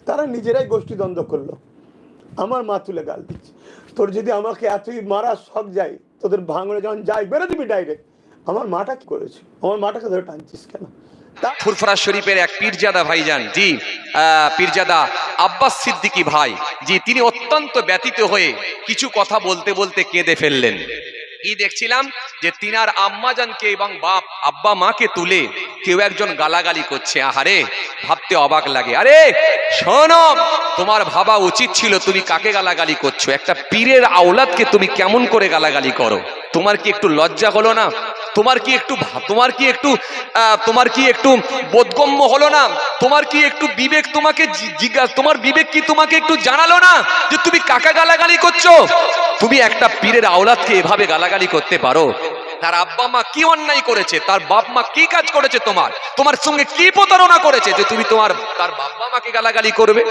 তারা নিজেরাই গোষ্ঠীদ্বন্দ্ব করলো, আমার মা তুলে গাল দিচ্ছে। তোর যদি আমাকে এতই মারা শখ যায়, তোদের ভাঙড়ে যখন যাই বেরো দিবি ডাইরেক্ট। আমার মাটা কি করেছে? আমার মাটাকে ধরে টানছিস কেন? ফুরফুরা শরীফের এক পীরজাদা ভাইজান, জি পীরজাদা আব্বাস সিদ্দিকী ভাই, জি তিনি অত্যন্ত ব্যথিত হয়ে কিছু কথা বলতে বলতে কেঁদে ফেললেন। দেখছিলাম যে তিনার আম্মাজানকে এবং বাপ আব্বা মাকে তুলে কেউ একজন গালাগালি করছে। আহারে, ভাবতে অবাক লাগে। আরে শোনো, তোমার ভাবা উচিত ছিল তুমি কাকে গালাগালি করছো। একটা পীরের আওলাদকে তুমি কেমন করে গালাগালি করো? তোমার কি একটু লজ্জা হলো না? তোমার কি একটু বোধগম্য হলো না? তোমার কি একটু বিবেক তোমাকে তোমার বিবেক কি তোমাকে একটু জানালো না যে তুমি কাকে গালাগালি করছো? তুমি একটা পীরের আওলাদকে এভাবে গালাগালি করতে পারো? তার আব্বা মা কি অন্যায় করেছে? তার বাপ মা কি কাজ করেছে? তোমার সঙ্গে কি প্রতারণা করেছে যে তুমি তার বাবা মাকে গালাগালি করবে?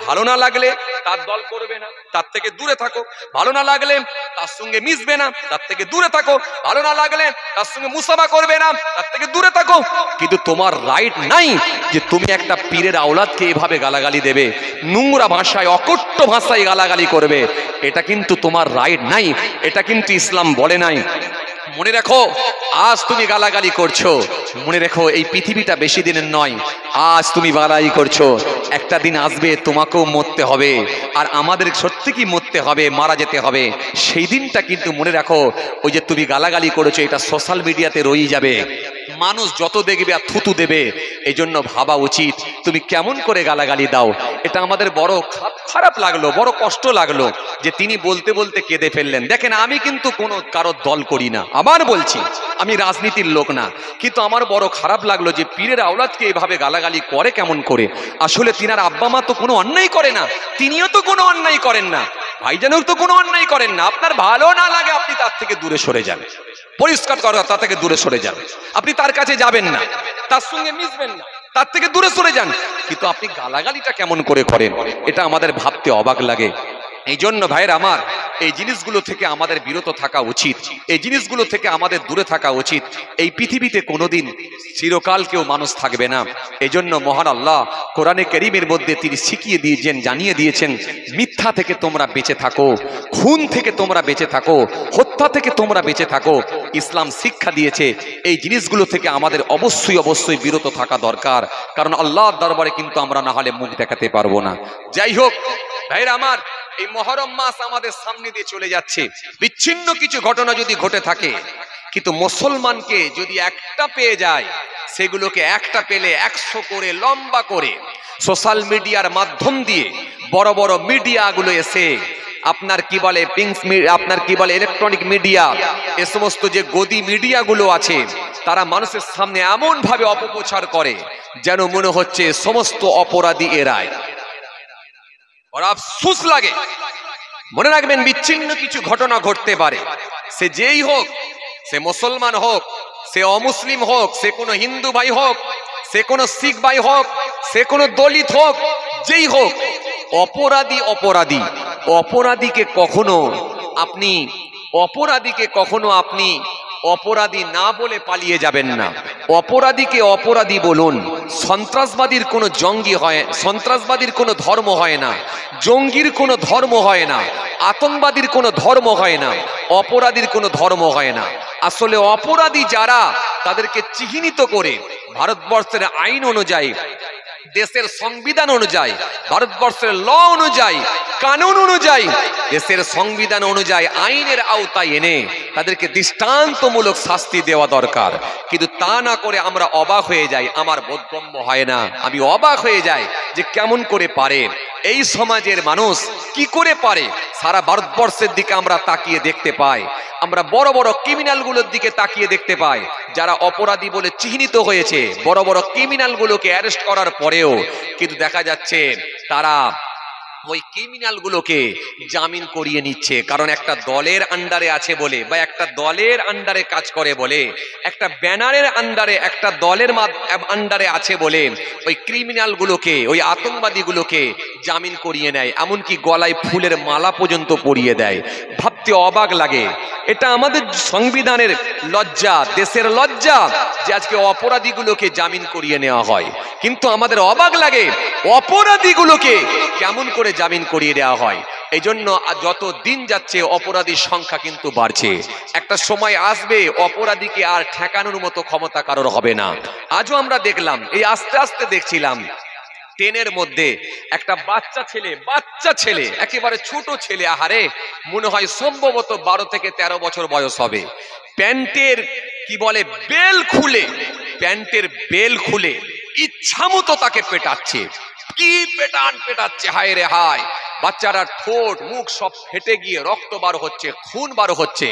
ভালো না লাগলে তার দল করবে না, তার থেকে দূরে থাকো। ভালো না লাগলে তার সঙ্গে মিশবে না, তার থেকে দূরে থাকো। ভালো না লাগলে তার সঙ্গে মুসাফা করবে না, তার থেকে দূরে থাকো। কিন্তু তোমার রাইট নাই যে তুমি একটা পীরের আওলাদকে এভাবে গালাগালি দেবে, নোংরা ভাষায় অকট্য ভাষায় গালাগালি করবে। এটা কিন্তু তোমার রাইট নাই, এটা কিন্তু ইসলাম বলে নাই। মনে রাখো, আজ তুমি গালাগালি করছো, মনে রেখো এই পৃথিবীটা বেশি দিনের নয়। আজ তুমি গালাগালি করছো, একটা দিন আসবে তোমাকেও মরতে হবে, আর আমাদের সত্যি কি মরতে হবে, মারা যেতে হবে। সেই দিনটা কিন্তু মনে রাখো। ওই যে তুমি গালাগালি করেছো, এটা সোশ্যাল মিডিয়াতে রয়ে যাবে, মানুষ যত দেখবে আর থুতু দেবে। এই জন্য ভাবা উচিত তুমি কেমন করে গালাগালি দাও। এটা আমাদের বড় খারাপ লাগলো, বড় কষ্ট লাগলো যে তিনি বলতে বলতে কেঁদে ফেললেন। দেখেন, আমি কিন্তু কোনো কারোর দল করি না, আবার বলছি আমি রাজনীতির লোক না, কিন্তু আমার বড় খারাপ লাগলো যে পীরের আওলাদকে এভাবে গালাগালি করে কেমন করে। আসলে তিনার আব্বা মা তো কোনো অন্যায় করে না, তিনিও তো কোনো অন্যায় করেন না, ভাইজানও তো কোনো অন্যায় করেন না। আপনার ভালো না লাগে আপনি তার থেকে দূরে সরে যান, পরিষ্কার করা, তার থেকে দূরে সরে যান। আপনি তার কাছে যাবেন না, তার সঙ্গে মিশবেন না, তার থেকে দূরে সরে যান। কিন্তু আপনি গালাগালিটা কেমন করে করেন, এটা আমাদের ভাবতে অবাক লাগে। এই জন্য ভাইয়ের আমার, এই জিনিসগুলো থেকে আমাদের বিরত থাকা উচিত, এই জিনিসগুলো থেকে আমাদের দূরে থাকা উচিত। এই পৃথিবীতে কোনোদিন চিরকাল কেউ মানুষ থাকবে না। এই জন্য মহান আল্লাহ কোরআনে কারীমের মধ্যে তিনি শিখিয়ে দিয়েছেন, জানিয়ে দিয়েছেন, মিথ্যা থেকে তোমরা বেঁচে থাকো, খুন থেকে তোমরা বেঁচে থাকো, হত্যা থেকে তোমরা বেঁচে থাকো। ইসলাম শিক্ষা দিয়েছে এই জিনিসগুলো থেকে আমাদের অবশ্যই অবশ্যই বিরত থাকা দরকার, কারণ আল্লাহর দরবারে কিন্তু আমরা না হলে মুখ দেখাতে পারবো না। যাই হোক ভাইরা আমার, এই মহরম মাস আমাদের সামনে দিয়ে চলে যাচ্ছে। বিচ্ছিন্ন কিছু ঘটনা যদি ঘটে থাকে, কিন্তু মুসলমানকে যদি একটা পেয়ে যায়, সেগুলোকে একটা পেলে 100 করে লম্বা করে সোশ্যাল মিডিয়ার মাধ্যম দিয়ে বড় বড় মিডিয়াগুলো এসে আপনার কি বলে আপনার কি বলে ইলেকট্রনিক মিডিয়া, এ সমস্ত যে গদি মিডিয়াগুলো আছে, তারা মানুষের সামনে এমন ভাবে অপপ্রচার করে যেন মনে হচ্ছে সমস্ত অপরাধী এরাই। আর আফসোস লাগে। মনে রাখবেন, বিচ্ছিন্ন কিছু ঘটনা ঘটতে পারে, সে যেই হোক, সে মুসলমান হোক, সে অমুসলিম হোক, সে কোনো হিন্দু ভাই হোক, সে কোনো শিখ ভাই হোক, সে কোনো দলিত হোক, যেই হোক, অপরাধী অপরাধী। অপরাধীকে কখনো আপনি অপরাধী না বলে পালিয়ে যাবেন না, অপরাধীকে অপরাধী বলুন। সন্ত্রাসবাদীর কোনো জঙ্গি হয়, সন্ত্রাসবাদীর কোনো ধর্ম হয় না, জঙ্গির কোনো ধর্ম হয় না, আতঙ্কবাদীর কোনো ধর্ম হয় না, অপরাধীর কোনো ধর্ম হয় না। আসলে অপরাধী যারা, তাদেরকে চিহ্নিত করে ভারতবর্ষের আইন অনুযায়ী, দেশের সংবিধান অনুযায়ী, ভারতবর্ষের ল অনুযায়ী, কানুন অনুযায়ী, দেশের সংবিধান অনুযায়ী আইনের আওতায় এনে তাদেরকে দৃষ্টান্তমূলক শাস্তি দেওয়া দরকার। কিন্তু তা না করে আমরা অবাক হয়ে যাই, আমার বোধগম্য হয় না, আমি অবাক হয়ে যাই যে কেমন করে পারে এই সমাজের মানুষ, কি করে পারে। সারা ভারতবর্ষের দিকে আমরা তাকিয়ে দেখতে পাই, আমরা বড় বড় ক্রিমিনালগুলোর দিকে তাকিয়ে দেখতে পাই, যারা অপরাধী বলে চিহ্নিত হয়েছে, বড় বড় ক্রিমিনালগুলোকে অ্যারেস্ট করার পরেও কিন্তু দেখা যাচ্ছে তারা ওই ক্রিমিনালগুলোকে জামিন করিয়ে নিচ্ছে। কারণ একটা দলের আন্ডারে আছে বলে, বা একটা দলের আন্ডারে কাজ করে বলে, একটা ব্যানারের আন্ডারে, একটা দলের আন্ডারে আছে বলে ওই ক্রিমিনালগুলোকে, ওই আতঙ্কবাদীগুলোকে জামিন করিয়ে নেয়, এমনকি গলায় ফুলের মালা পর্যন্ত পরিয়ে দেয়। ভাবতে অবাক লাগে। এটা আমাদের সংবিধানের লজ্জা, দেশের লজ্জা যে আজকে অপরাধীগুলোকে জামিন করিয়ে নেওয়া হয়। কিন্তু আমাদের অবাক লাগে অপরাধীগুলোকে কেমন করে জামিন করিয়ে দেওয়া হয়। এই জন্য যত দিন যাচ্ছে অপরাধীর সংখ্যা কিন্তু বাড়ছে। একটা সময় আসবে অপরাধীকে আর ঠেকানোর মতো ক্ষমতা কারোর হবে না। আজও আমরা দেখলাম, এই আস্তে আস্তে দেখছিলাম ট্রেনের মধ্যে একটা বাচ্চা ছেলে, একেবারে ছোট ছেলে, আহারে মনে হয় সম্ভবত 12 থেকে 13 বছর বয়স হবে, প্যান্টের কি বলে প্যান্টের বেল খুলে ইচ্ছা মতো তাকে পেটাচ্ছে। কি পেটাচ্ছে, হায় রে হায়। বাচ্চারা ঠোঁট মুখ সব ফেটে গিয়ে রক্ত বার হচ্ছে, খুন বার হচ্ছে।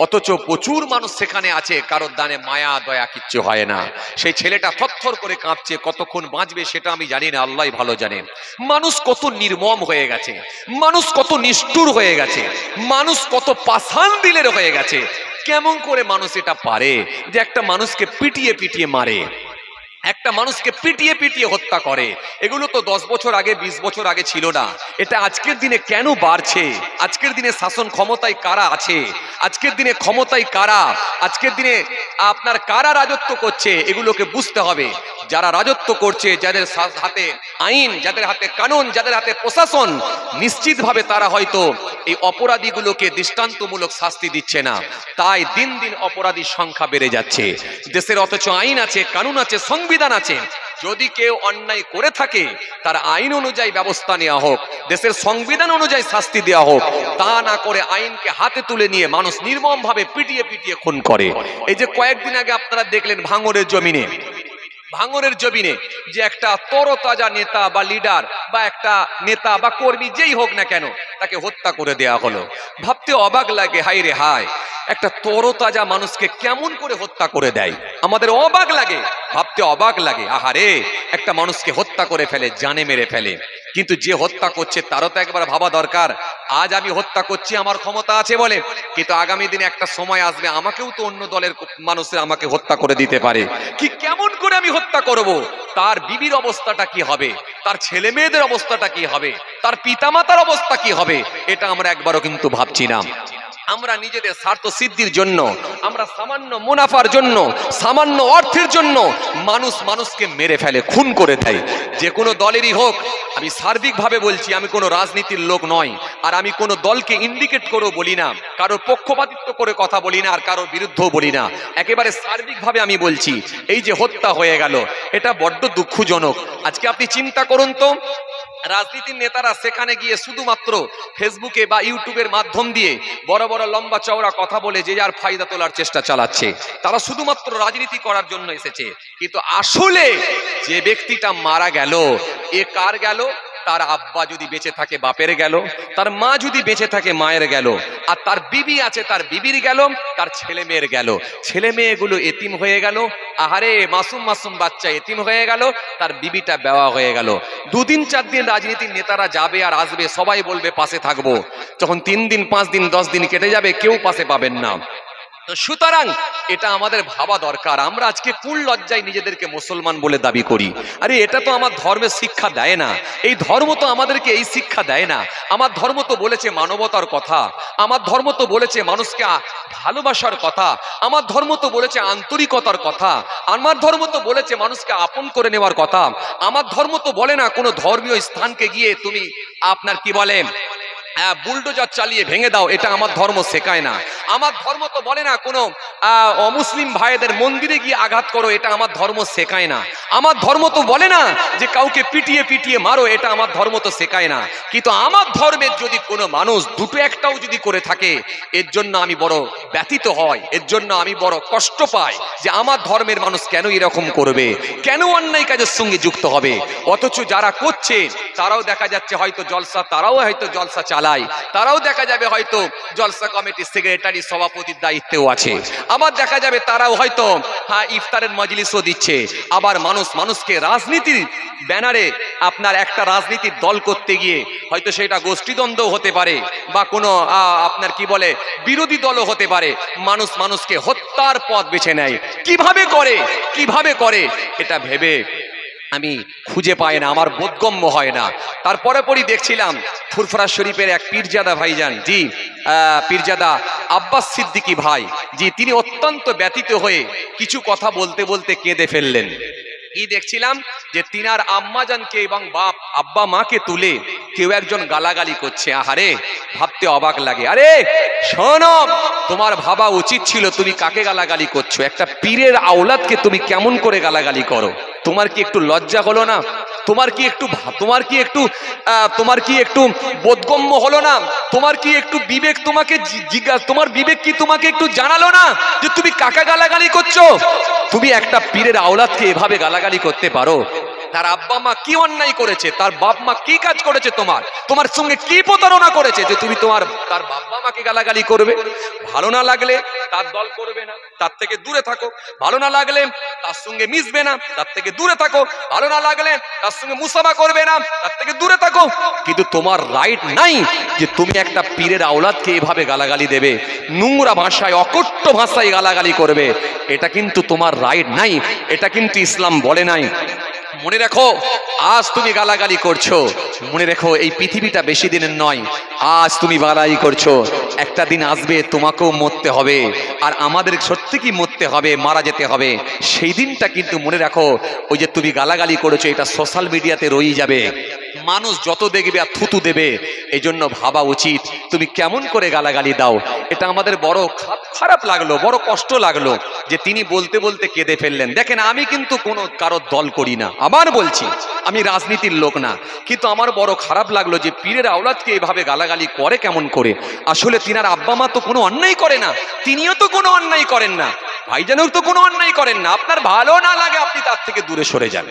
অথচ প্রচুর মানুষ সেখানে আছে, কারোর দানে মায়া দয়া কিচ্ছু হয় না। সেই ছেলেটা থরথর করে কাঁপছে, কতক্ষণ বাঁচবে সেটা আমি জানি না, আল্লাহই ভালো জানেন। মানুষ কত নির্মম হয়ে গেছে, মানুষ কত নিষ্ঠুর হয়ে গেছে, মানুষ কত পাষাণ দিলের হয়ে গেছে। কেমন করে মানুষ এটা পারে যে একটা মানুষকে পিটিয়ে পিটিয়ে মারে, একটা মানুষকে পিটিয়ে পিটিয়ে হত্যা করে? এগুলো তো 10 বছর আগে 20 বছর আগে ছিল না। এটা আজকের দিনে কেন বাড়ছে? আজকের দিনে শাসন ক্ষমতায় কারা আছে? আজকের দিনে ক্ষমতায় কারা? আজকের দিনে আপনার কারা রাজত্ব করছে? এগুলোকে বুঝতে হবে। যারা রাজত্ব করছে, যাদের হাতে আইন, যাদের হাতে কানুন, যাদের হাতে প্রশাসন, নিশ্চিতভাবে তারা হয়তো এই অপরাধীগুলোকে দৃষ্টান্তমূলক শাস্তি দিচ্ছে না। তাই দিন দিন অপরাধীর সংখ্যা বেড়ে যাচ্ছে। দেশের অথচ আইন আছে, কানুন আছে, সংবিধান আছে। যদি কেউ অন্যায় করে থাকে তার আইন অনুযায়ী ব্যবস্থা নেওয়া হোক, দেশের সংবিধান অনুযায়ী শাস্তি দেওয়া হোক। তা না করে আইনকে হাতে তুলে নিয়ে মানুষ নির্মম ভাবে পিটিয়ে পিটিয়ে খুন করে। এই যে কয়েকদিন আগে আপনারা দেখলেন ভাঙড়ের জমিনে যে একটা তরতাজা নেতা বা লিডার বা একটা নেতা বা কর্মী যেই হোক না কেন, তাকে হত্যা করে দেওয়া হলো। ভাবতে অবাক লাগে, হায় রে হায়, একটা তরতাজা মানুষকে কেমন করে হত্যা করে দেয়। আমাদের অবাক লাগে, ভাবতে অবাক লাগে। আহারে, একটা মানুষকে হত্যা করে ফেলে, জানে মেরে ফেলে। কিন্তু যে হত্যা করছে তারও তো একবার ভাবা দরকার, আজ আমি হত্যা করছি আমার ক্ষমতা আছে বলে, কিন্তু আগামী দিনে একটা সময় আসবে আমাকেও তো অন্য দলের মানুষের আমাকে হত্যা করে দিতে পারে। কি কেমন করে আমি হত্যা করব? তার বিবির অবস্থাটা কি হবে, তার ছেলে মেয়েদের অবস্থাটা কি হবে, তার পিতামাতার অবস্থা কি হবে, এটা আমরা একবারও কিন্তু ভাবছি না। আমরা নিজেদের স্বার্থ সিদ্ধির জন্য, আমরা সামান্য মুনাফার জন্য, সামান্য অর্থের জন্য মানুষকে মেরে ফেলে, খুন করে দেয়। যে কোনো দলেরই হোক, আমি সার্বিকভাবে বলছি, আমি কোনো রাজনীতির লোক নয়, আর আমি কোনো দলকে ইন্ডিকেট করেও বলি না, কারোর পক্ষপাতিত্ব করে কথা বলি না, আর কারোর বিরুদ্ধেও বলি না। একেবারে সার্বিকভাবে আমি বলছি, এই যে হত্যা হয়ে গেল, এটা বড্ড দুঃখজনক। আজকে আপনি চিন্তা করুন তো, রাজনীতির নেতারা সেখানে গিয়ে শুধুমাত্র ফেসবুকে বা ইউটিউবের মাধ্যম দিয়ে বড় বড় লম্বা চওড়া কথা বলে যে যার ফায়দা তোলার চেষ্টা চালাচ্ছে। তারা শুধুমাত্র রাজনীতি করার জন্য এসেছে। কিন্তু আসলে যে ব্যক্তিটা মারা গেল, এ কার গেল? তার আব্বা যদি বেঁচে থাকে বাপের গেল, তার মা যদি বেঁচে থাকে মায়ের গেল, আর তার বিবি আছে তার বিবির গেল, তার ছেলে মেয়ের গেল। ছেলে মেয়েগুলো এতিম হয়ে গেল। আহারে, মাসুম মাসুম বাচ্চা এতিম হয়ে গেল, তার বিবিটা বেওয়া হয়ে গেল। 2 দিন 4 দিন রাজনীতির নেতারা যাবে আর আসবে, সবাই বলবে পাশে থাকবো। যখন 3 দিন 5 দিন 10 দিন কেটে যাবে, কেউ পাশে পাবেন না। সুতরাং এটা আমাদের ভাবা দরকার। আমরা আজকে কোন লজ্জায় নিজেদেরকে মুসলমান বলে দাবি করি? আরে এটা তো আমার ধর্মের শিক্ষা দেয় না, এই ধর্ম তো আমাদেরকে এই শিক্ষা দেয় না। আমার ধর্ম তো বলেছে মানবতার কথা, আমার ধর্ম তো বলেছে মানুষকে ভালোবাসার কথা, আমার ধর্ম তো বলেছে আন্তরিকতার কথা, আমার ধর্ম তো বলেছে মানুষকে আপন করে নেওয়ার কথা। আমার ধর্ম তো বলে না কোনো ধর্মীয় স্থানকে গিয়ে তুমি আপনার কি বলে বুলডোজার চালিয়ে ভেঙে দাও, এটা আমার ধর্ম শেখায় না। আমার ধর্ম তো বলে না কোনো অমুসলিম ভাইদের মন্দিরে গিয়ে আঘাত করো, এটা আমার ধর্ম শেখায় না। আমার ধর্ম তো বলে না যে কাউকে পিটিয়ে পিটিয়ে মারো, এটা আমার ধর্ম তো শেখায় না। কিন্তু আমার ধর্মের যদি কোনো মানুষ দুটো একটাও যদি করে থাকে, এর জন্য আমি বড় ব্যথিত হই, এর জন্য আমি বড় কষ্ট পাই যে আমার ধর্মের মানুষ কেন এরকম করবে, কেন অন্যায় কাজের সঙ্গে যুক্ত হবে। অথচ যারা করছে তারাও দেখা যাচ্ছে হয়তো জলসা, তারাও হয়তো জলসা চালায়, তারাও দেখা যাবে হয়তো জলসা কমিটির সেক্রেটারি সভাপতির দায়িত্বেও আছে। আবার দেখা যাবে তারাও হয়তো ইফতারের মজলিসও দিচ্ছে। আবার মানুষকে রাজনীতির ব্যানারে আপনার একটা রাজনীতির দল করতে গিয়ে হয়তো সেটা গোষ্ঠীদ্বন্দ্ব হতে পারে বা কোনো আপনার কি বলে বিরোধী দলও হতে পারে। মানুষকে হত্যার পথ বেছে নেয়। কিভাবে করে এটা ভেবে আমি খুঁজে পাই না, আমার বোধগম্য হয় না। তারপরে পরই দেখছিলাম ফুরফুরা শরীফের এক পীরজাদা ভাইজান, জি পীরজাদা আব্বাস সিদ্দিকী ভাই, জি তিনি অত্যন্ত ব্যথিত হয়ে কিছু কথা বলতে বলতে কেঁদে ফেললেন। কি দেখছিলাম যে তিনার আম্মাজানকে এবং বাপ আব্বা মাকে তুলে কেউ একজন গালাগালি করছে। আহারে, ভাবতে অবাক লাগে। আরে শোনো, তোমার ভাবা উচিত ছিল তুমি কাকে গালাগালি করছো। একটা পীরের আওলাদকে তুমি কেমন করে গালাগালি করো? তোমার কি একটু লজ্জা হলো না? তোমার কি একটু বোধগম্য হলো না? তোমার কি একটু বিবেক তোমাকে তোমার বিবেক কি তোমাকে একটু জানালো না যে তুমি কাকা গালাগালি করছো? তুমি একটা পীরের আওলাদকে এভাবে গালাগালি করতে পারো? তার আব্বা মা কি অন্যায় করেছে? তার বাপ মা কি কাজ করেছে? তোমার সঙ্গে কি প্রতারণা করেছে যে তুমি তার বাবা মাকে গালাগালি করবে? ভালো না লাগলে তার দল করবে না, তার থেকে দূরে থাকো। ভালো না লাগলে তার সঙ্গে মিশবে না, তার থেকে দূরে থাকো। ভালো না লাগলে তার সঙ্গে মুসাফা করবে না, তার থেকে দূরে থাকো। কিন্তু তোমার রাইট নাই যে তুমি একটা পীরের আওলাদকে এভাবে গালাগালি দেবে, নোংরা ভাষায়, অকট্য ভাষায় গালাগালি করবে। এটা কিন্তু তোমার রাইট নাই, এটা কিন্তু ইসলাম বলে নাই। মনে রাখো, আজ তুমি গালাগালি করছো, মনে রেখো এই পৃথিবীটা বেশি দিনের নয়। আজ তুমি গালাগালি করছো, একটা দিন আসবে তোমাকেও মরতে হবে, আর আমাদের সত্যি কি মরতে হবে, মারা যেতে হবে। সেই দিনটা কিন্তু মনে রাখো, ওই যে তুমি গালাগালি করেছো এটা সোশ্যাল মিডিয়াতে রয়ে যাবে, মানুষ যত দেখবে আর থুতু দেবে। এই জন্য ভাবা উচিত তুমি কেমন করে গালাগালি দাও। এটা আমাদের বড় খারাপ লাগলো, বড় কষ্ট লাগলো যে তিনি বলতে বলতে কেঁদে ফেললেন। দেখেন, আমি কিন্তু কোনো কারোর দল করি না, আবার বলছি আমি রাজনীতির লোক না, কিন্তু আমার বড় খারাপ লাগলো যে পীরের আওলাদকে এভাবে গালাগালি করে কেমন করে। আসলে তিনার আব্বা মা তো কোনো অন্যায় করে না, তিনিও তো কোনো অন্যায় করেন না, ভাইজানও তো কোনো অন্যায় করেন না। আপনার ভালো না লাগে আপনি তার থেকে দূরে সরে যান,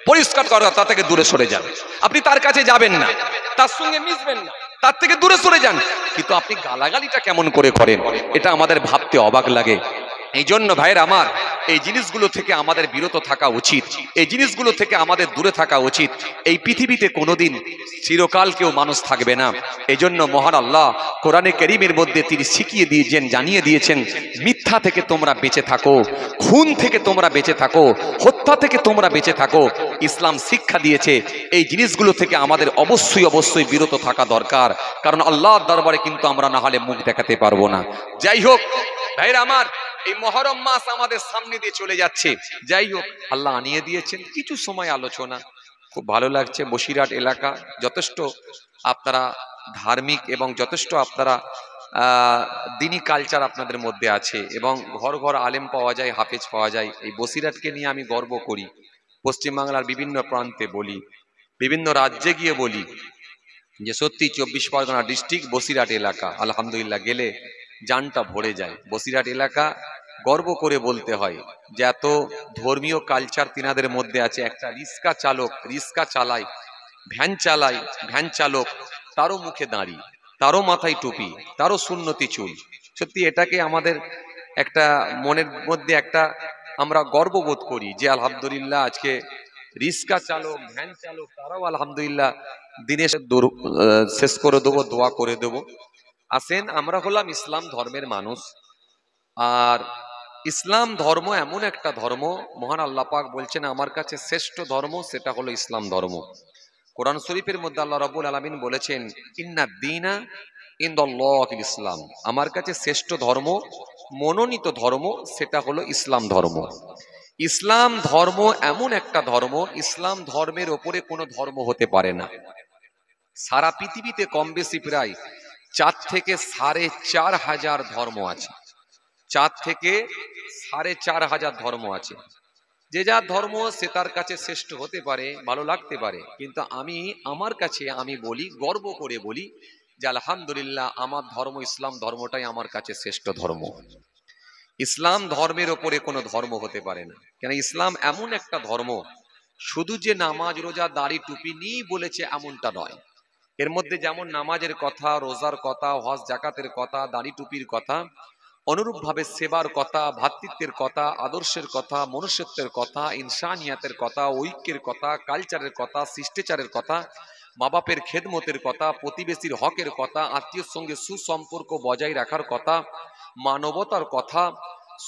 পরিষ্কার করা, তার থেকে দূরে সরে যান। আপনি তার কাছে যাবেন না, তার সঙ্গে মিশবেন না, তার থেকে দূরে সরে যান। কিন্তু আপনি গালাগালিটা কেমন করে করেন, এটা আমাদের ভাবতে অবাক লাগে। এই জন্য ভাইয়ের আমার, এই জিনিসগুলো থেকে আমাদের বিরত থাকা উচিত, এই জিনিসগুলো থেকে আমাদের দূরে থাকা উচিত। এই পৃথিবীতে কোনোদিন চিরকাল কেউ মানুষ থাকবে না। এই জন্য মহান আল্লাহ কোরআনে কারীমের মধ্যে তিনি শিখিয়ে দিয়েছেন, জানিয়ে দিয়েছেন, মিথ্যা থেকে তোমরা বেঁচে থাকো, খুন থেকে তোমরা বেঁচে থাকো, হত্যা থেকে তোমরা বেঁচে থাকো। ইসলাম শিক্ষা দিয়েছে এই জিনিসগুলো থেকে আমাদের অবশ্যই অবশ্যই বিরত থাকা দরকার, কারণ আল্লাহর দরবারে কিন্তু আমরা না হলে মুখ দেখাতে পারবো না। যাই হোক ভাইরা আমার, এই মহরম মাস আমাদের সামনে দিয়ে চলে যাচ্ছে। যাই হোক, আল্লাহ আনিয়ে দিয়েছেন কিছু সময় আলোচনা, খুব ভালো লাগছে। বসিরহাট এলাকা যথেষ্ট আপনারা ধার্মিক এবং যথেষ্ট আপনারা দিনী কালচার আপনাদের মধ্যে আছে, এবং ঘর ঘর আলেম পাওয়া যায়, হাফেজ পাওয়া যায়। এই বসিরহাটকে নিয়ে আমি গর্ব করি। পশ্চিমবাংলার বিভিন্ন প্রান্তে বলি, বিভিন্ন রাজ্যে গিয়ে বলি যে সত্যি 24 পরগনা ডিস্ট্রিক্ট বসিরহাট এলাকা, আলহামদুলিল্লাহ গেলে জানটা ভরে যায়। বসিরহাট এলাকা গর্ব করে বলতে হয় যে এত ধর্মীয় কালচার তিনাদের মধ্যে আছে। একটা রিক্সা চালক রিক্সা চালায়, ভ্যান চালক, তারও মুখে দাঁড়ি, তারও মাথায় টুপি, তারও সুন্নতি চুল। সত্যি এটাকে আমাদের একটা মনের মধ্যে একটা আমরা গর্ববোধ করি যে আলহামদুলিল্লাহ আজকে রিক্সা চালক, ভ্যান চালক, তারাও আলহামদুলিল্লাহ দিনের শেষ করে দেবো, দোয়া করে দেবো। আসেন, আমরা হলাম ইসলাম ধর্মের মানুষ, আর ইসলাম ধর্ম এমন একটা ধর্ম, মহান আল্লাহ পাক বলছেন আমার কাছে শ্রেষ্ঠ ধর্ম সেটা হলো ইসলাম ধর্ম। কোরআন শরীফের মধ্যে আল্লাহ রাব্বুল আলামিন বলেছেন ইন্নাদ দীনা ইনদাল্লাহিল ইসলাম, আমার কাছে শ্রেষ্ঠ ধর্ম, মনোনীত ধর্ম সেটা হলো ইসলাম ধর্ম। ইসলাম ধর্ম এমন একটা ধর্ম, ইসলাম ধর্মের ওপরে কোনো ধর্ম হতে পারে না। সারা পৃথিবীতে কম বেশি প্রায় 4 থেকে 4,500 ধর্ম আছে, 4 থেকে 4,500 ধর্ম আছে। যে যার ধর্ম সে তার কাছে শ্রেষ্ঠ হতে পারে, ভালো লাগতে পারে, কিন্তু আমার কাছে আমি বলি, গর্ব করে বলি যে আলহামদুলিল্লাহ আমার ধর্ম ইসলাম ধর্মটাই আমার কাছে শ্রেষ্ঠ ধর্ম। ইসলাম ধর্মের ওপরে কোনো ধর্ম হতে পারে না, কেন ইসলাম এমন একটা ধর্ম শুধু যে নামাজ রোজা দাড়ি টুপি নিয়েই বলেছে এমনটা নয়। এর মধ্যে যেমন নামাজের কথা, রোজার কথা, হজ জাকাতের কথা, দাড়ি টুপির কথা, অনুরূপভাবে সেবার কথা, ভ্রাতৃত্বের কথা, আদর্শের কথা, মনুষ্যত্বের কথা, ইনসানিয়াতের কথা, ঐক্যের কথা, কালচারের কথা, শিষ্টাচারের কথা, মা বাপের খেদমতের কথা, প্রতিবেশীর হকের কথা, আত্মীয়র সঙ্গে সুসম্পর্ক বজায় রাখার কথা, মানবতার কথা,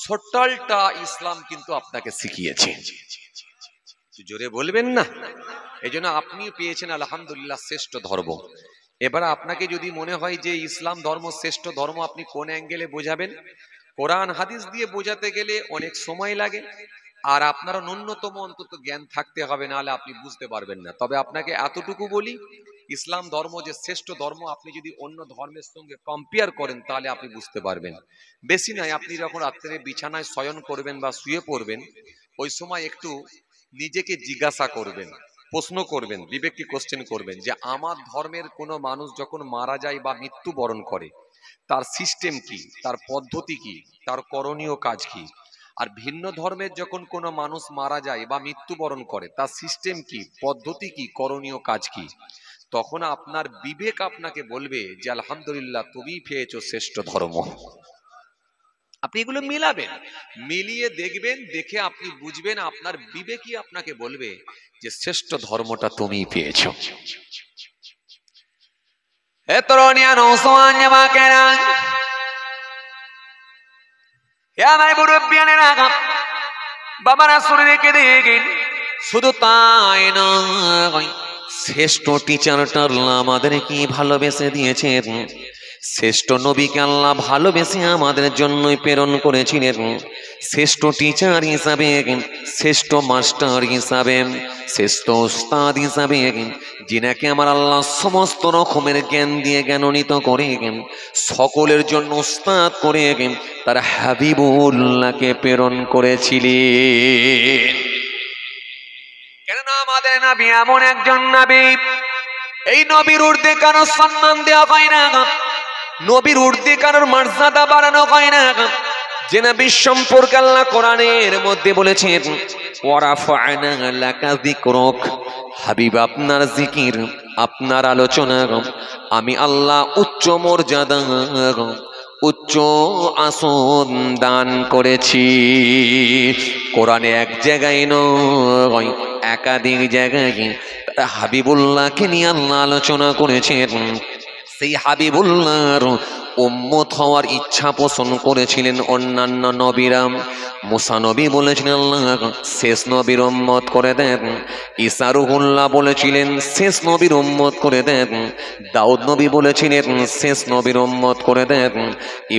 টোটালটা ইসলাম কিন্তু আপনাকে শিখিয়েছে। জোরে বলবেন না? এই জন্য আপনিও পেয়েছেন আলহামদুলিল্লাহ শ্রেষ্ঠ ধর্ম। এবার আপনাকে যদি মনে হয় যে ইসলাম ধর্ম শ্রেষ্ঠ ধর্ম, আপনি কোন অ্যাঙ্গেলে বোঝাবেন? কোরআন হাদিস দিয়ে বোঝাতে গেলে অনেক সময় লাগে, আর আপনারা ন্যূনতম অন্তত জ্ঞান থাকতে হবে, নাহলে আপনি বুঝতে পারবেন না। তবে আপনাকে এতটুকু বলি, ইসলাম ধর্ম যে শ্রেষ্ঠ ধর্ম, আপনি যদি অন্য ধর্মের সঙ্গে কম্পেয়ার করেন তাহলে আপনি বুঝতে পারবেন। বেশি নয়, আপনি যখন রাত্রে বিছানায় শয়ন করবেন বা শুয়ে পড়বেন, ওই সময় একটু নিজেকে জিজ্ঞাসা করবেন, প্রশ্ন করবেন, বিবেককে কোশ্চেন করবেন যে আমার ধর্মের কোনো মানুষ যখন মারা যায় বা মৃত্যুবরণ করে, তার সিস্টেম কি, তার পদ্ধতি কি, তার করণীয় কাজ কি। আর ভিন্ন ধর্মের যখন কোনো মানুষ মারা যায় বা মৃত্যুবরণ করে, তার সিস্টেম কি, পদ্ধতি কি, করণীয় কাজ কি। তখন আপনার বিবেক আপনাকে বলবে যে আলহামদুলিল্লাহ তুমি পেয়েছো শ্রেষ্ঠ ধর্ম। আপনি এগুলো মিলাবেন, মিলিয়ে দেখবেন, দেখে আপনি বুঝবেন, আপনার বিবেকই আপনাকে বলবে যে শ্রেষ্ঠ ধর্মটা তুমি পেয়েছো। হে তরুণিয়া নওজওয়ান জামাকেরা, হে আমার মুরব্বিয়ানেরা, বাবারা শুনে রেখে দেখেন, শুধু তাই নয়, শ্রেষ্ঠ টিচারটা আল্লাহ আমাদের কি ভালোবেসে দিয়েছেন। শ্রেষ্ঠ নবীকে আল্লাহ ভালোবেসে আমাদের জন্যই প্রেরণ করেছিলেন। শ্রেষ্ঠ টিচার হিসাবে, শ্রেষ্ঠ মাস্টার হিসাবে, শ্রেষ্ঠ উস্তাদ হিসাবে, যিনাকে আমার আল্লাহ সমস্ত রকমের জ্ঞান দিয়ে জ্ঞানান্বিত করে সকলের জন্য উস্তাদ করে তার হাবিবুল্লাহকে প্রেরণ করেছিলেন। কেননা আমাদের নবী এমন একজন নবী, এই নবীর ঊর্ধ্বে কারো সম্মান দেওয়া হয় না, নবীর ঊর্ধ্বে কারোর মর্যাদা বাড়ানো হয় না। যে নবী সম্পর্কে আল্লাহ কোরআনের মধ্যে বলেছেন ওয়ারাফা'না লাকা যিকরাক, হাবিব আপনার জিকির, আপনার আলোচনা আমি আল্লাহ উচ্চ মর্যাদা, উচ্চ আসন দান করেছি। কোরআনে এক জায়গায় নয়, একাধিক জায়গায় হাবিবুল্লাহকে নিয়ে আল্লাহ আলোচনা করেছেন। সেই হাবিবুল্লাহর উম্মত হওয়ার ইচ্ছা পোষণ করেছিলেন অন্যান্য নবীরা। মুসা নবী বলেছিলেন আল্লাহ শেষ নবীর উম্মত করে দেন। ঈসা রুহুল্লাহ বলেছিলেন শেষ নবীর উম্মত করে দেন। দাউদ নবী বলেছিলেন শেষ নবীর উম্মত করে দেন।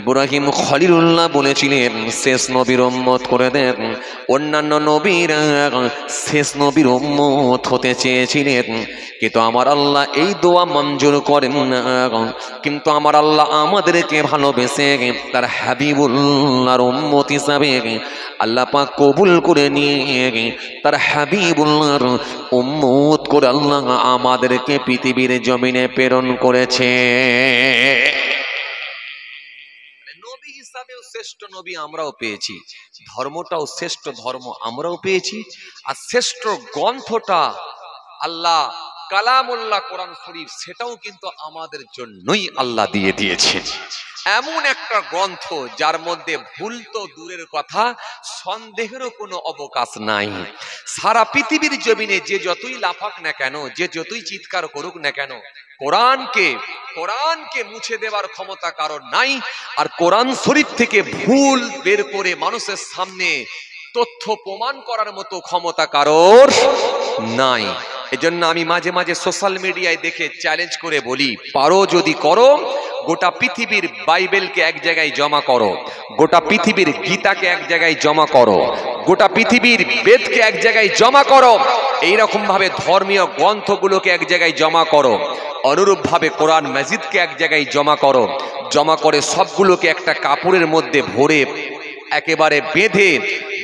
ইব্রাহিম খলিলুল্লাহ বলেছিলেন শেষ নবীর উম্মত করে দেন। অন্যান্য নবীরা শেষ নবীর উম্মত হতে চেয়েছিলেন, কিন্তু আমার আল্লাহ এই দোয়া মঞ্জুর করেন না। কিন্তু আমার আল্লাহ আমাদেরকে ভালোবেসে তার হাবিবুল্লাহর উম্মত হিসাবে আল্লাহ পাক কবুল করে নিয়ে তার হাবিবুল্লাহর উম্মত করে আল্লাহ আমাদেরকে পৃথিবীর জমিনে প্রেরণ করেছে। নবী হিসাবেও শ্রেষ্ঠ নবী আমরাও পেয়েছি, ধর্মটাও শ্রেষ্ঠ ধর্ম আমরাও পেয়েছি, আর শ্রেষ্ঠ গ্রন্থটা আল্লাহ কালামুল্লাহ কোরআন শরীফ, সেটাও কিন্তু আমাদের জন্যই আল্লাহ দিয়ে দিয়েছেন। এমন একটা গ্রন্থ যার মধ্যে ভুল তো দূরের কথা, সন্দেহেরও কোনো অবকাশ নাই। সারা পৃথিবীর জমিনে যে যতই লাফাক না কেন, যে যতই চিৎকার করুক না কেন, কোরআনকে মুছে দেওয়ার ক্ষমতা কারোর নাই। আর কোরআন শরীফ থেকে ভুল বের করে মানুষের সামনে তথ্য প্রমাণ করার মতো ক্ষমতা কারোর নাই। এজন্য আমি মাঝে মাঝে সোশ্যাল মিডিয়ায় দেখে চ্যালেঞ্জ করে বলি, পারো যদি করো, গোটা পৃথিবীর বাইবেলকে এক জায়গায় জমা করো, গোটা পৃথিবীর গীতাকে এক জায়গায় জমা করো, গোটা পৃথিবীর বেদকে এক জায়গায় জমা করো, এইরকম ভাবে ধর্মীয় গ্রন্থগুলোকে এক জায়গায় জমা করো, অনুরূপ ভাবে কোরআন মাজিদকে এক জায়গায় জমা করো, জমা করে সবগুলোকে একটা কাপড়ের মধ্যে ভরে একেবারে বেঁধে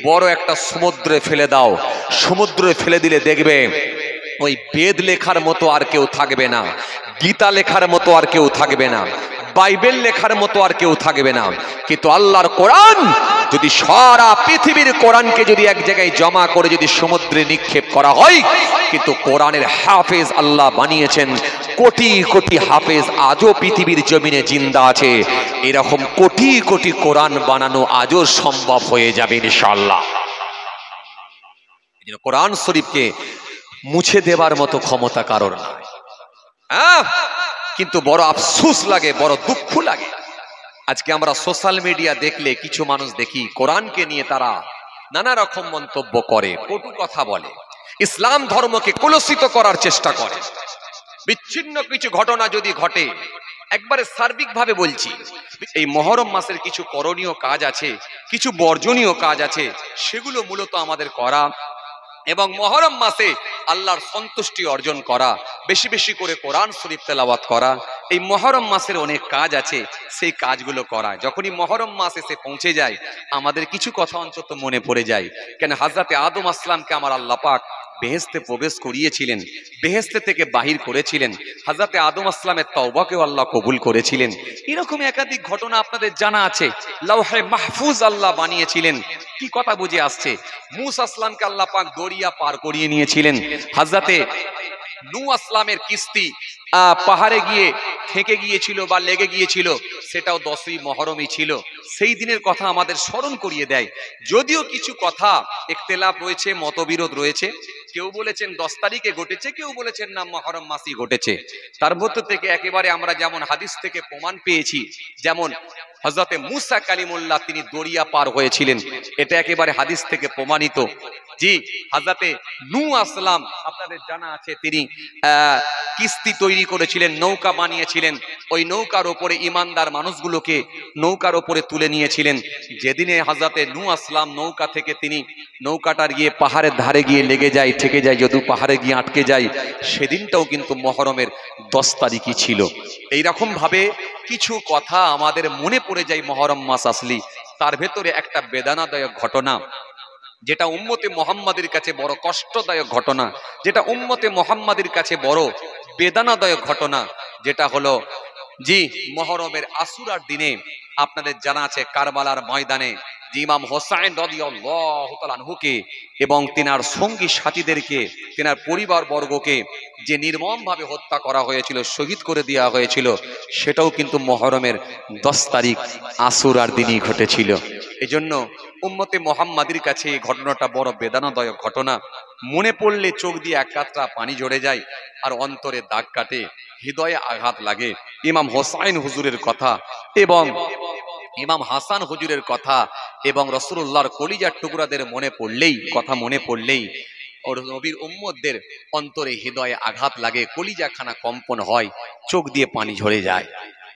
বড় একটা সমুদ্রে ফেলে দাও। সমুদ্রে ফেলে দিলে দেখবে ওই বেদ লেখার মতো আর কেউ থাকবে না, গীতা লেখার মতো আর কেউ থাকবে না, বাইবেল লেখার মতো আর কেউ থাকবে না। কিন্তু আল্লাহর কোরআন যদি সারা পৃথিবীর কোরআনকে যদি এক জায়গায় জমা করে যদি সমুদ্রে নিক্ষেপ করা হয়, কিন্তু কোরআনের হাফেজ আল্লাহ বানিয়েছেন কোটি কোটি হাফেজ, আজও পৃথিবীর জমিনে জিন্দা আছে। এরকম কোটি কোটি কোরআন বানানো আজও সম্ভব হয়ে যাবে ইনশাআল্লাহ। কোরআন শরীফকে মুছে দেবার মতো ক্ষমতা কারোর নাই। কিন্তু বড় আফসোস লাগে, বড় দুঃখ লাগে, আজকে আমরা সোশ্যাল মিডিয়া দেখলে কিছু মানুষ দেখি কোরআনকে নিয়ে তারা নানা রকম মন্তব্য করে, কটু কথা বলে। ইসলাম ধর্মকে কলুষিত করার চেষ্টা করে। বিচ্ছিন্ন কিছু ঘটনা যদি ঘটে, একবারে সার্বিকভাবে বলছি, এই মহরম মাসের কিছু করণীয় কাজ আছে, কিছু বর্জনীয় কাজ আছে, সেগুলো মূলত আমাদের করা এবং মহরম মাসে আল্লাহর সন্তুষ্টি অর্জন করা, বেশি বেশি করে কোরআন শরীফ তেলাওয়াত করা। এই মহরম মাসের অনেক কাজ আছে, সেই কাজগুলো করা। যখনই মহরম মাস এসে পৌঁছে যায়, আমাদের কিছু কথা অন্তত মনে পড়ে যায়। কেন হযরতে আদম আসলামকে আমার আল্লাহ পাক বেহেশতে প্রবেশ করিয়েছিলেন, বেহেশতে থেকে বাহির করেছিলেন, হযরতে আদম আসলামের তওবাকেও আল্লাহ কবুল করেছিলেন। এরকম একাধিক ঘটনা আপনাদের জানা আছে। লাওহে মাহফুজ আল্লাহ বানিয়েছিলেন। কি কথা বুঝে আসছে? মূসা আসলামকে আল্লাহ পাক দরিয়া পার করিয়ে নিয়েছিলেন। হযরতে নূহ আসলামের কিস্তি পাহাড়ে গিয়ে থেকে গিয়েছিল বা লেগে গিয়েছিল, সেটাও 10ই মহরমই ছিল। সেই দিনের কথা আমাদের স্মরণ করিয়ে দেয়। যদিও কিছু কথা ইখতিলাফ রয়েছে, মতবিরোধ রয়েছে, কেউ বলেছেন 10 তারিখে ঘটেছে, কেউ বলেছেন না মহরম মাসই ঘটেছে। তার মধ্যে থেকে একেবারে আমরা যেমন হাদিস থেকে প্রমাণ পেয়েছি, যেমন হযরতে মূসা কালিমুল্লাহ তিনি দরিয়া পার হয়েছিলেন, এটা একেবারে হাদিস থেকে প্রমাণিত। জি, হযরতে নূহ আসলাম আপনাদের জানা আছে, তিনি কিস্তি তৈরি করেছিলেন, নৌকা বানিয়েছিলেন। ওই নৌকার উপরে ইমানদার মানুষগুলোকে নৌকার উপরে তুলে নিয়েছিলেন। যেদিনে হযরতে নূহ আসলাম নৌকা থেকে তিনি নৌকাটার গিয়ে পাহাড়ের ধারে গিয়ে লেগে যায়, ঠেকে যায়, যদি পাহাড়ে গিয়ে আটকে যায়, সেদিনটাও কিন্তু মহরমের 10 তারিখই ছিল। এইরকম ভাবে কিছু কথা আমাদের মনে পড়ে যায় মহরম মাস আসলি। তার ভেতরে একটা বেদনাদায়ক ঘটনা, যেটা উম্মতে মুহাম্মাদের কাছে বড় কষ্টদায়ক ঘটনা, যেটা উম্মতে মুহাম্মাদের কাছে বড় বেদনাদায়ক ঘটনা, যেটা হলো জি মহরমের আশুরার দিনে আপনাদের জানা আছে কারবালার ময়দানে যে ইমাম হোসাইন রাদিয়াল্লাহু তাআলা আনহুকে এবং তিনার সঙ্গী সাথীদেরকে, তিনার পরিবার বর্গকে যে নির্মমভাবে হত্যা করা হয়েছিল, শহীদ করে দেওয়া হয়েছিল, সেটাও কিন্তু মহরমের 10 তারিখ আশুরার দিনই ঘটেছিল। এজন্য উম্মতে মুহাম্মাদের কাছে এই ঘটনাটা বড় বেদনাদায়ক ঘটনা। মনে পড়লে চোখ দিয়ে এক কাতরা পানি ঝরে যায় আর অন্তরে দাগ কাটে, হৃদয়ে আঘাত লাগে। ইমাম হোসাইন হুজুরের কথা এবং ইমাম হাসান হুজুরের কথা এবং রাসূলুল্লাহর কলিজার টুকরাদের মনে পড়লেই ওর নবীর উম্মতদের অন্তরে হৃদয়ে আঘাত লাগে, কলিজাখানা কম্পন হয়, চোখ দিয়ে পানি ঝরে যায়।